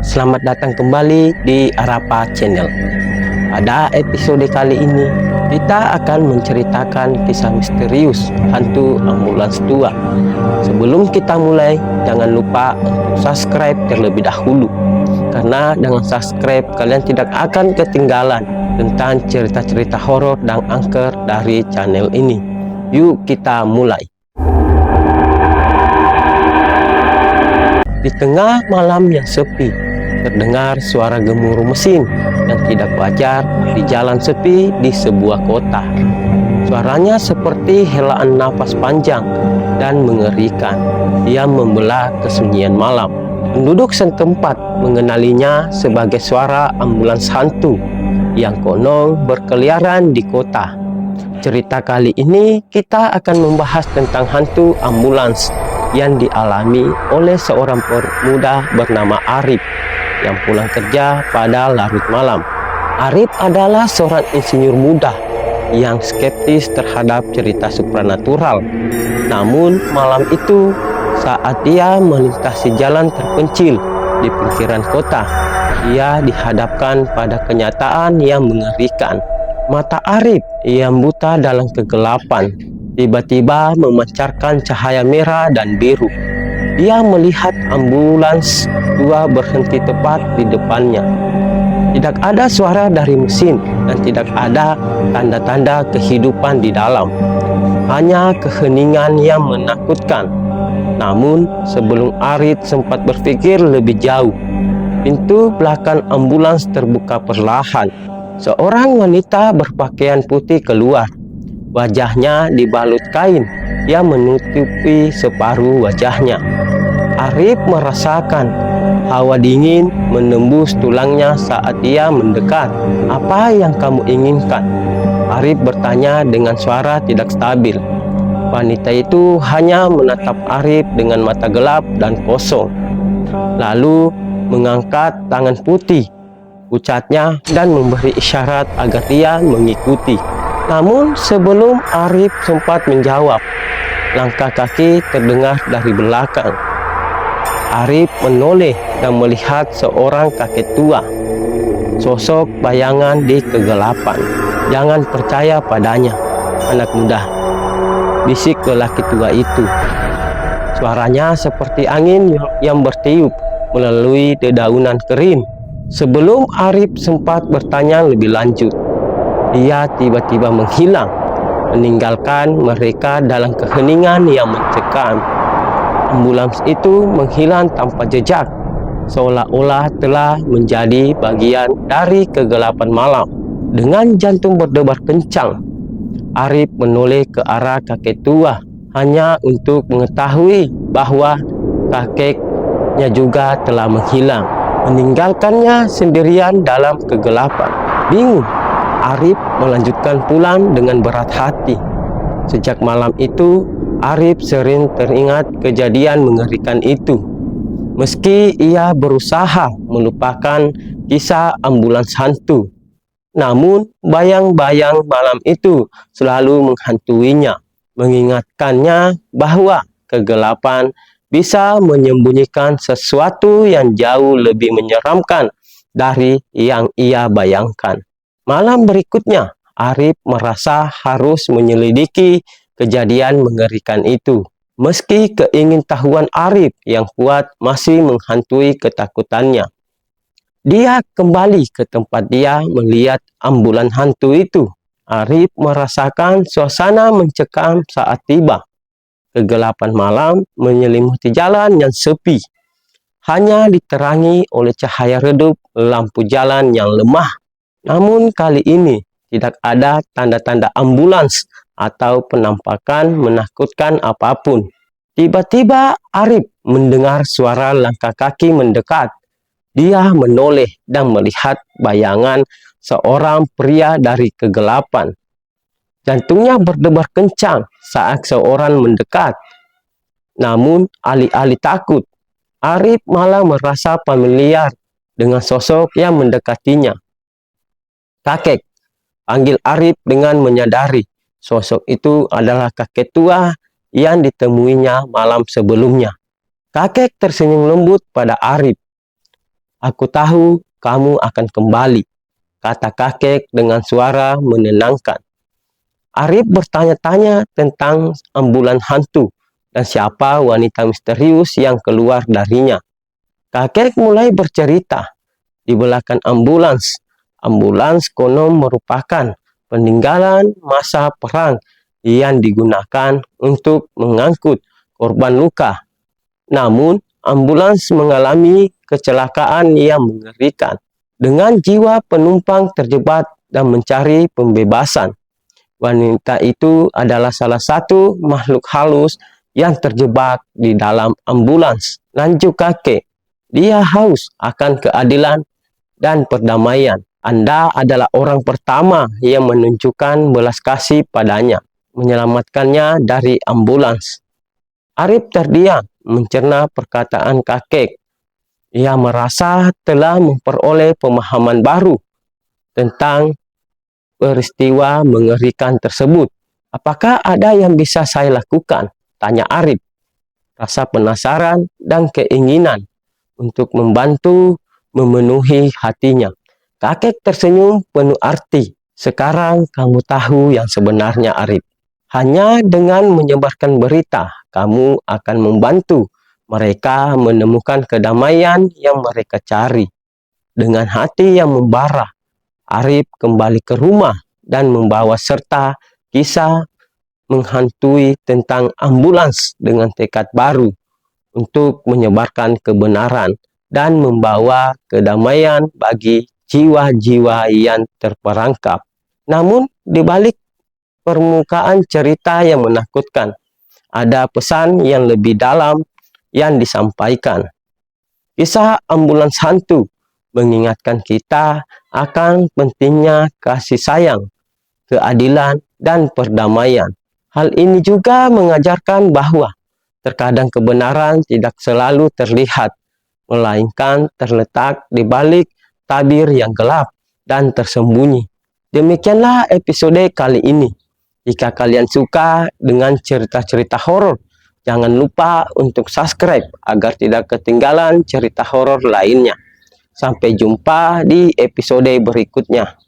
selamat datang kembali di Arapa Channel. Pada episode kali ini, kita akan menceritakan kisah misterius hantu ambulans tua. Sebelum kita mulai, jangan lupa untuk subscribe terlebih dahulu. Karena dengan subscribe, kalian tidak akan ketinggalan tentang cerita-cerita horor dan angker dari channel ini. Yuk kita mulai. Di tengah malam yang sepi, terdengar suara gemuruh mesin yang tidak wajar di jalan sepi di sebuah kota. Suaranya seperti helaan napas panjang dan mengerikan yang membelah kesunyian malam. Penduduk setempat mengenalinya sebagai suara ambulans hantu yang konon berkeliaran di kota. Cerita kali ini kita akan membahas tentang hantu ambulans yang dialami oleh seorang pemuda bernama Arif yang pulang kerja pada larut malam. Arif adalah seorang insinyur muda yang skeptis terhadap cerita supranatural. Namun malam itu, saat dia melintasi jalan terpencil di pinggiran kota, ia dihadapkan pada kenyataan yang mengerikan. Mata Arif yang buta dalam kegelapan tiba-tiba memancarkan cahaya merah dan biru. Dia melihat ambulans tua berhenti tepat di depannya. Tidak ada suara dari mesin dan tidak ada tanda-tanda kehidupan di dalam. Hanya keheningan yang menakutkan. Namun sebelum Arif sempat berpikir lebih jauh, pintu belakang ambulans terbuka perlahan. Seorang wanita berpakaian putih keluar. Wajahnya dibalut kain yang menutupi separuh wajahnya. Arif merasakan hawa dingin menembus tulangnya saat ia mendekat. "Apa yang kamu inginkan?" Arif bertanya dengan suara tidak stabil. Wanita itu hanya menatap Arif dengan mata gelap dan kosong. Lalu mengangkat tangan putih, ucapnya, dan memberi isyarat agar dia mengikuti. Namun sebelum Arif sempat menjawab, langkah kaki terdengar dari belakang. Arif menoleh dan melihat seorang kakek tua, sosok bayangan di kegelapan. "Jangan percaya padanya, anak muda," bisik lelaki tua itu. Suaranya seperti angin yang bertiup melalui dedaunan kering. Sebelum Arif sempat bertanya lebih lanjut, dia tiba-tiba menghilang, meninggalkan mereka dalam keheningan yang mencekam. Ambulans itu menghilang tanpa jejak, seolah-olah telah menjadi bagian dari kegelapan malam. Dengan jantung berdebar kencang, Arif menoleh ke arah kakek tua hanya untuk mengetahui bahwa kakeknya juga telah menghilang, meninggalkannya sendirian dalam kegelapan. Bingung, Arif melanjutkan pulang dengan berat hati. Sejak malam itu, Arif sering teringat kejadian mengerikan itu. Meski ia berusaha melupakan kisah ambulans hantu, namun bayang-bayang malam itu selalu menghantuinya, mengingatkannya bahwa kegelapan bisa menyembunyikan sesuatu yang jauh lebih menyeramkan dari yang ia bayangkan. Malam berikutnya, Arif merasa harus menyelidiki kejadian mengerikan itu. Meski keingintahuan Arif yang kuat masih menghantui ketakutannya. Dia kembali ke tempat dia melihat ambulans hantu itu. Arif merasakan suasana mencekam saat tiba. Kegelapan malam menyelimuti jalan yang sepi, hanya diterangi oleh cahaya redup lampu jalan yang lemah. Namun kali ini tidak ada tanda-tanda ambulans atau penampakan menakutkan apapun. Tiba-tiba Arif mendengar suara langkah kaki mendekat. Dia menoleh dan melihat bayangan seorang pria dari kegelapan. Jantungnya berdebar kencang saat seorang mendekat. Namun alih-alih takut, Arif malah merasa familiar dengan sosok yang mendekatinya. "Kakek," panggil Arif dengan menyadari sosok itu adalah kakek tua yang ditemuinya malam sebelumnya. Kakek tersenyum lembut pada Arif. Aku tahu kamu akan kembali, kata kakek dengan suara menenangkan. Arif bertanya-tanya tentang ambulan hantu dan siapa wanita misterius yang keluar darinya. Kakek mulai bercerita. Di belakang ambulans, ambulans konon merupakan peninggalan masa perang yang digunakan untuk mengangkut korban luka. Namun, ambulans mengalami kecelakaan yang mengerikan. Dengan jiwa penumpang terjebak dan mencari pembebasan. Wanita itu adalah salah satu makhluk halus yang terjebak di dalam ambulans. Lanjut kakek, dia haus akan keadilan dan perdamaian. Anda adalah orang pertama yang menunjukkan belas kasih padanya, menyelamatkannya dari ambulans. Arif terdiam mencerna perkataan kakek. Ia merasa telah memperoleh pemahaman baru tentang peristiwa mengerikan tersebut. Apakah ada yang bisa saya lakukan? Tanya Arif. Rasa penasaran dan keinginan untuk membantu memenuhi hatinya. Kakek tersenyum penuh arti. Sekarang kamu tahu yang sebenarnya, Arif. Hanya dengan menyebarkan berita, kamu akan membantu mereka menemukan kedamaian yang mereka cari. Dengan hati yang membara, Arif kembali ke rumah dan membawa serta kisah menghantui tentang ambulans dengan tekad baru untuk menyebarkan kebenaran dan membawa kedamaian bagi jiwa-jiwa yang terperangkap. Namun, di balik permukaan cerita yang menakutkan, ada pesan yang lebih dalam yang disampaikan. Kisah ambulans hantu mengingatkan kita akan pentingnya kasih sayang, keadilan, dan perdamaian. Hal ini juga mengajarkan bahwa terkadang kebenaran tidak selalu terlihat, melainkan terletak di balik tabir yang gelap dan tersembunyi. Demikianlah episode kali ini. Jika kalian suka dengan cerita-cerita horor, jangan lupa untuk subscribe agar tidak ketinggalan cerita horor lainnya. Sampai jumpa di episode berikutnya.